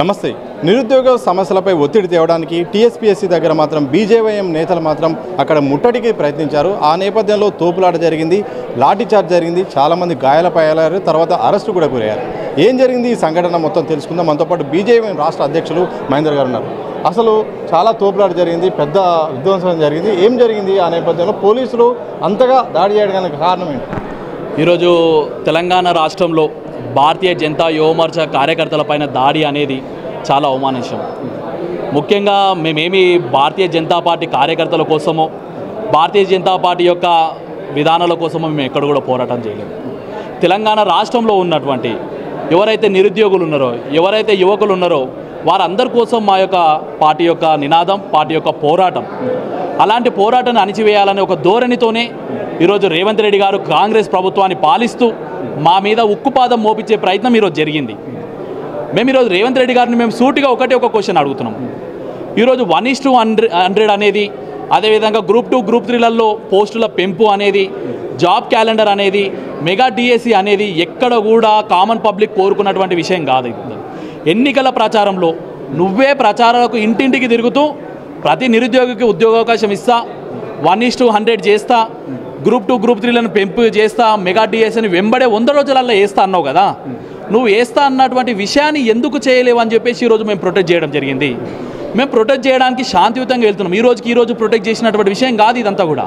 నమస్తే. నిరుద్యోగ సమస్యలపై ఒత్తిడి తేవడానికి టీఎస్పీఎస్సీ దగ్గర మాత్రం బీజేవైఎం నేతలు మాత్రం అక్కడ ముట్టడికి ప్రయత్నించారు. ఆ నేపథ్యంలో తోపులాట జరిగింది, లాఠీ చార్జ్ జరిగింది, చాలామంది గాయాలపయ్యారు, తర్వాత అరెస్టు కూడా గురయ్యారు. ఏం జరిగింది ఈ సంఘటన మొత్తం తెలుసుకుందాం. మనతో పాటు బీజేవైఎం రాష్ట్ర అధ్యక్షులు మహేందర్ గారు ఉన్నారు. అసలు చాలా తోపులాట జరిగింది, పెద్ద విధ్వంసం జరిగింది. ఏం జరిగింది ఆ నేపథ్యంలో పోలీసులు అంతగా దాడి చేయడానికి కారణం ఏంటి? ఈరోజు తెలంగాణ రాష్ట్రంలో భారతీయ జనతా యువమోర్చా కార్యకర్తలపైన దాడి అనేది చాలా అవమానించం. ముఖ్యంగా మేమేమి భారతీయ జనతా పార్టీ కార్యకర్తల కోసమో భారతీయ జనతా పార్టీ యొక్క విధానాల కోసమో మేము ఎక్కడ కూడా పోరాటం చేయలేము. తెలంగాణ రాష్ట్రంలో ఉన్నటువంటి ఎవరైతే నిరుద్యోగులు ఉన్నారో, ఎవరైతే యువకులు ఉన్నారో వారందరి కోసం మా యొక్క పార్టీ యొక్క నినాదం, పార్టీ యొక్క పోరాటం. అలాంటి పోరాటాన్ని అణిచివేయాలనే ఒక ధోరణితోనే ఈరోజు రేవంత్ రెడ్డి గారు కాంగ్రెస్ ప్రభుత్వాన్ని పాలిస్తూ మా మీద ఉక్కుపాదం మోపించే ప్రయత్నం ఈరోజు జరిగింది. మేము ఈరోజు రేవంత్ రెడ్డి గారిని మేము సూటిగా ఒక క్వశ్చన్ అడుగుతున్నాం. ఈరోజు 1:100 అనేది, అదేవిధంగా గ్రూప్ 2, గ్రూప్ 3లలో పోస్టుల పెంపు అనేది, జాబ్ క్యాలెండర్ అనేది, మెగా డిఎస్సి అనేది ఎక్కడ కూడా కామన్ పబ్లిక్ కోరుకున్నటువంటి విషయం కాదు. ఎన్నికల ప్రచారంలో నువ్వే ప్రచారాలకు ఇంటింటికి తిరుగుతూ ప్రతి నిరుద్యోగికి ఉద్యోగావకాశం ఇస్తా, 1:100 చేస్తా, గ్రూప్ 2, గ్రూప్ 3లను పెంపు చేస్తా, మెగా డిఎస్సిని వెంబడే 100 రోజులలో వేస్తా అన్నావు కదా. నువ్వు వేస్తా అన్నటువంటి విషయాన్ని ఎందుకు చేయలేవు అని చెప్పేసి ఈరోజు మేము ప్రొటెక్ట్ చేయడం జరిగింది. మేము ప్రొటెక్ట్ చేయడానికి శాంతియుతంగా వెళ్తున్నాం. ఈరోజు ప్రొటెక్ట్ చేసినటువంటి విషయం కాదు ఇదంతా కూడా.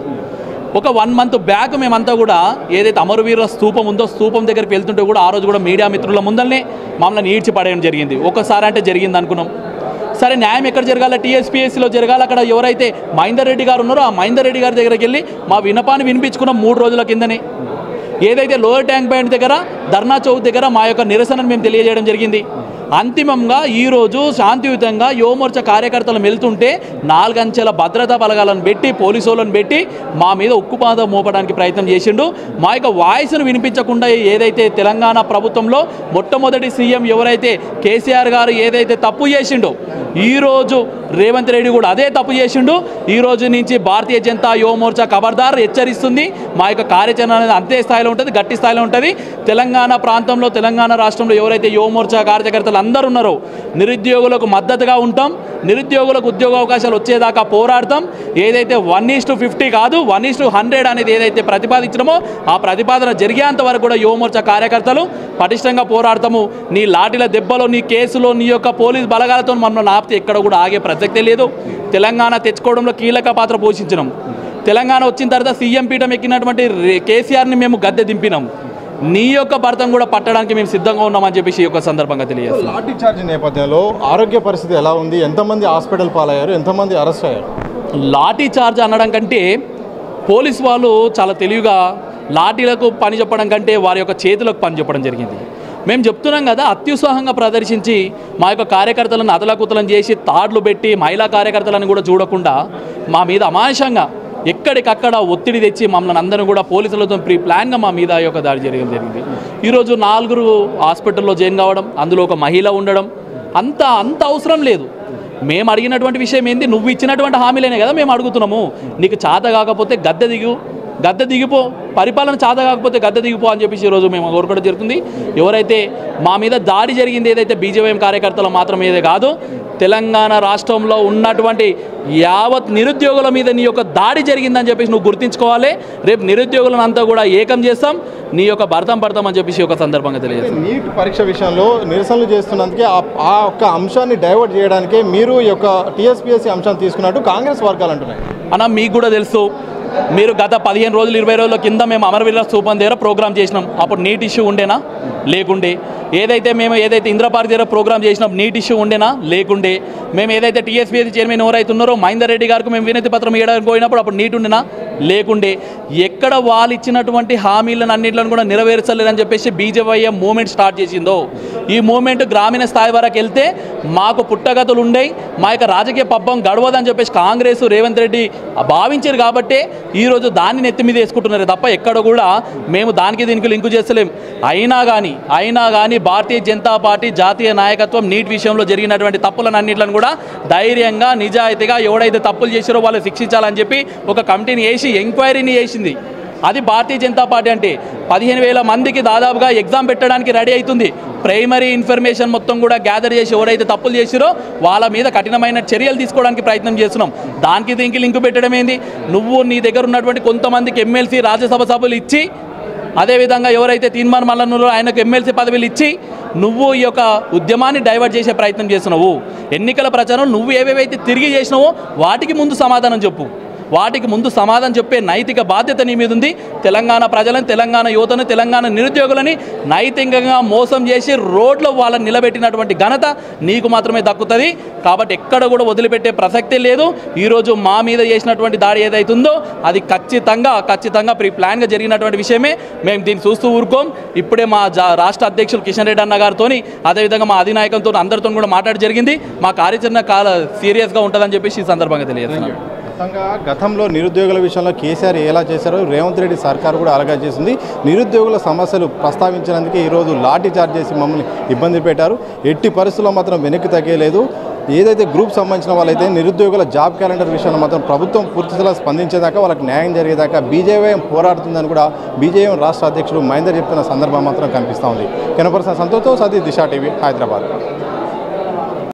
ఒక 1 మంత్ బ్యాక్ మేమంతా కూడా ఏదైతే అమరవీరుల స్తూపం ఉందో స్తూపం దగ్గరికి వెళ్తుంటే కూడా ఆ రోజు కూడా మీడియా మిత్రుల ముందరనే మమ్మల్ని ఈడ్చి పడేయడం జరిగింది. ఒకసారి అంటే జరిగింది అనుకున్నాం. సరే, న్యాయం ఎక్కడ జరగాలి? టీఎస్పీఎస్సీలో జరగాలి. అక్కడ ఎవరైతే మహేందర్ రెడ్డి గారు ఉన్నారో ఆ మహేందర్ రెడ్డి గారి దగ్గరికి వెళ్ళి మా విన్నపాన్ని వినిపించుకున్నాం 3 రోజుల కిందనే. ఏదైతే లోయర్ ట్యాంక్ బండ్ దగ్గర, ధర్నా చౌక్ దగ్గర మా యొక్క నిరసనను మేము తెలియజేయడం జరిగింది. అంతిమంగా ఈరోజు శాంతియుతంగా యువమోర్చా కార్యకర్తలు వెళ్తుంటే 4 అంచెల భద్రతా బలగాలను పెట్టి, పోలీసు వాళ్ళని పెట్టి మా మీద ఉక్కుపాదం మోపడానికి ప్రయత్నం చేసిండు. మా యొక్క వాయిస్ను వినిపించకుండా ఏదైతే తెలంగాణ ప్రభుత్వంలో మొట్టమొదటి సీఎం ఎవరైతే కేసీఆర్ గారు ఏదైతే తప్పు చేసిండో, ఈరోజు రేవంత్ రెడ్డి కూడా అదే తప్పు చేసిండు. ఈరోజు నుంచి భారతీయ జనతా యువమోర్చా ఖబర్దార్ హెచ్చరిస్తుంది. మా యొక్క కార్యాచరణ అనేది అంతే స్థాయిలో ఉంటుంది, గట్టి స్థాయిలో ఉంటుంది. తెలంగాణ ప్రాంతంలో, తెలంగాణ రాష్ట్రంలో ఎవరైతే యువమోర్చా కార్యకర్తలు అందరూ ఉన్నారో నిరుద్యోగులకు మద్దతుగా ఉంటాం. నిరుద్యోగులకు ఉద్యోగ అవకాశాలు వచ్చేదాకా పోరాడతాం. ఏదైతే 1:50 కాదు 1:100 అనేది ఏదైతే ప్రతిపాదించడమో ఆ ప్రతిపాదన జరిగేంత వరకు కూడా యువమోర్చా కార్యకర్తలు పటిష్టంగా పోరాడతాము. నీ లాఠీల దెబ్బలో, నీ కేసులో, నీ యొక్క పోలీస్ బలగాలతో మమ్మల్ని ఆపితే ఎక్కడ కూడా ఆగే ప్రసక్తే లేదు. తెలంగాణ తెచ్చుకోవడంలో కీలక పాత్ర పోషించినాం. తెలంగాణ వచ్చిన తర్వాత సీఎం పీఠం ఎక్కినటువంటి కేసీఆర్ని మేము గద్దె దింపినాం. నీ యొక్క భర్తను కూడా పట్టడానికి మేము సిద్ధంగా ఉన్నామని చెప్పేసి ఈ యొక్క సందర్భంగా తెలియజేస్తాం. లాఠీ చార్జ్ నేపథ్యంలో ఆరోగ్య పరిస్థితి ఎలా ఉంది? ఎంతమంది హాస్పిటల్ పాలయ్యారు? ఎంతమంది అరెస్ట్ అయ్యారు? లాఠీ చార్జ్ అనడం కంటే పోలీసు వాళ్ళు చాలా తెలివిగా లాఠీలకు పని చెప్పడం కంటే వారి యొక్క చేతులకు పని చెప్పడం జరిగింది. మేము చెప్తున్నాం కదా, అత్యుత్సాహంగా ప్రదర్శించి మా యొక్క కార్యకర్తలను అతలకుతలం చేసి తాడ్లు పెట్టి మహిళా కార్యకర్తలను కూడా చూడకుండా మా మీద అమానుషంగా ఎక్కడికక్కడ ఒత్తిడి తెచ్చి మమ్మల్ని అందరూ కూడా పోలీసులతో ప్లాన్గా మా మీద యొక్క దాడి చేయడం జరిగింది. ఈరోజు 4 హాస్పిటల్లో జాయిన్ కావడం, అందులో ఒక మహిళ ఉండడం అంత అవసరం లేదు. మేము అడిగినటువంటి విషయం ఏంది? నువ్వు ఇచ్చినటువంటి హామీలేనే కదా మేము అడుగుతున్నాము. నీకు చేత కాకపోతే గద్దె దిగిపో, పరిపాలన చేత కాకపోతే గద్దె దిగిపో అని చెప్పేసి ఈరోజు మేము కోరుకోవడం జరుగుతుంది. ఎవరైతే మా మీద దాడి జరిగింది ఏదైతే బీజేవైఎం కార్యకర్తలు మాత్రమే కాదు, తెలంగాణ రాష్ట్రంలో ఉన్నటువంటి యావత్ నిరుద్యోగుల మీద నీ యొక్క దాడి జరిగిందని చెప్పేసి నువ్వు గుర్తించుకోవాలి. రేపు నిరుద్యోగులను అంతా కూడా ఏకం చేస్తాం, నీ యొక్క భర్తం అని చెప్పేసి ఒక సందర్భంగా తెలియజేస్తాం. నీట్ పరీక్ష విషయంలో నిరసనలు చేస్తున్నందుకే ఆ ఒక్క అంశాన్ని డైవర్ట్ చేయడానికే మీరు ఈ యొక్క టీఎస్పీఎస్సీ అంశాన్ని తీసుకున్నట్టు కాంగ్రెస్ వర్గాలు అంటున్నాయి. అన్న, మీకు కూడా తెలుసు, మీరు గత 15 రోజులు 20 రోజుల కింద మేము అమరవీరుల స్తూపం దగ్గర ప్రోగ్రామ్ చేసినాం. అప్పుడు నీట్ ఇష్యూ ఉండేనా? లేకుండే. ఏదైతే ఇంద్రపార్క్ దగ్గర ప్రోగ్రామ్ చేసినాం, నీట్ ఇష్యూ ఉండేనా? లేకుండే. మేము ఏదైతే టీఎస్పీఎస్సీ చైర్మన్ ఎవరైతే ఉన్నారో మహేందర్ రెడ్డి గారికి మేము వినతి పత్రం ఇవ్వడానికి పోయినప్పుడు అప్పుడు నీట్ ఉండేనా? లేకుండే. ఎక్కడ వాళ్ళు ఇచ్చినటువంటి హామీలను అన్నింటిని కూడా నెరవేర్చలేదని చెప్పేసి బీజేవైఎం మూమెంట్ స్టార్ట్ చేసిందో, ఈ మూమెంట్ గ్రామీణ స్థాయి వరకు వెళ్తే మాకు పుట్టగతులు ఉండేవి, మా యొక్క రాజకీయ పబ్బం గడవదని చెప్పేసి కాంగ్రెస్ రేవంత్ రెడ్డి భావించారు. కాబట్టి ఈరోజు దాన్ని నెత్తి మీద వేసుకుంటున్నారు తప్ప ఎక్కడ కూడా మేము దానికి దీనికి లింకు చేస్తలేం. అయినా కానీ భారతీయ జనతా పార్టీ జాతీయ నాయకత్వం నీట్ విషయంలో జరిగినటువంటి తప్పులను అన్నింటిని కూడా ధైర్యంగా, నిజాయితీగా ఎవడైతే తప్పులు చేశారో వాళ్ళు శిక్షించాలని చెప్పి ఒక కమిటీని వేసి ఎంక్వైరీని చేసింది. అది భారతీయ జనతా పార్టీ అంటే 15,000 మందికి దాదాపుగా ఎగ్జామ్ పెట్టడానికి రెడీ అవుతుంది. ప్రైమరీ ఇన్ఫర్మేషన్ మొత్తం కూడా గ్యాదర్ చేసి ఎవరైతే తప్పులు చేసిరో వాళ్ళ మీద కఠినమైన చర్యలు తీసుకోవడానికి ప్రయత్నం చేస్తున్నాం. దానికి దీనికి లింకు పెట్టడం ఏంది? నువ్వు నీ దగ్గర ఉన్నటువంటి కొంతమందికి ఎమ్మెల్సీ రాజ్యసభ సభ్యులు ఇచ్చి, అదేవిధంగా ఎవరైతే తీన్మార్ మల్లన్నలో ఆయనకు ఎమ్మెల్సీ పదవులు ఇచ్చి నువ్వు ఈ యొక్క ఉద్యమాన్ని డైవర్ట్ చేసే ప్రయత్నం చేస్తున్నావు. ఎన్నికల ప్రచారం నువ్వు ఏవేవైతే తిరిగి చేసినావో వాటికి ముందు సమాధానం చెప్పు. వాటికి ముందు సమాధానం చెప్పే నైతిక బాధ్యత నీ మీద ఉంది. తెలంగాణ ప్రజలను, తెలంగాణ యువతను, తెలంగాణ నిరుద్యోగులని నైతికంగా మోసం చేసి రోడ్లో వాళ్ళని నిలబెట్టినటువంటి ఘనత నీకు మాత్రమే దక్కుతుంది. కాబట్టి ఎక్కడ కూడా వదిలిపెట్టే ప్రసక్తే లేదు. ఈరోజు మా మీద చేసినటువంటి దాడి ఏదైతుందో అది ఖచ్చితంగా ప్రీ ప్లాన్గా జరిగినటువంటి విషయమే. మేము దీన్ని చూస్తూ ఊరుకోం. ఇప్పుడే మా రాష్ట్ర అధ్యక్షులు కిషన్ రెడ్డి అన్న గారితో, అదేవిధంగా మా అధినాయకంతో అందరితో కూడా మాట్లాడి జరిగింది. మా కార్యాచరణ సీరియస్గా ఉంటుందని చెప్పేసి ఈ సందర్భంగా తెలియజేస్తున్నాం. మొత్తంగా గతంలో నిరుద్యోగుల విషయంలో కేసీఆర్ ఎలా చేశారో రేవంత్ రెడ్డి సర్కారు కూడా అలాగే చేసింది. నిరుద్యోగుల సమస్యలు ప్రస్తావించినందుకే ఈరోజు లాఠీ చార్జ్ చేసి మమ్మల్ని ఇబ్బంది పెట్టారు. ఎట్టి పరిస్థితుల్లో మాత్రం వెనక్కి తగ్గలేదు. ఏదైతే గ్రూప్ సంబంధించిన వాళ్ళైతే నిరుద్యోగుల జాబ్ క్యాలెండర్ విషయంలో మాత్రం ప్రభుత్వం పూర్తిగా స్పందించేదాకా వాళ్ళకి న్యాయం జరిగేదాకా బీజేవైఎం పోరాడుతుందని కూడా బీజేవైఎం రాష్ట్ర అధ్యక్షుడు మహేందర్ చెప్తున్న సందర్భం మాత్రం కనిపిస్తూ ఉంది. కెనపర్సన్ సంతోష్, సతీష్, దిశ టీవీ, హైదరాబాద్.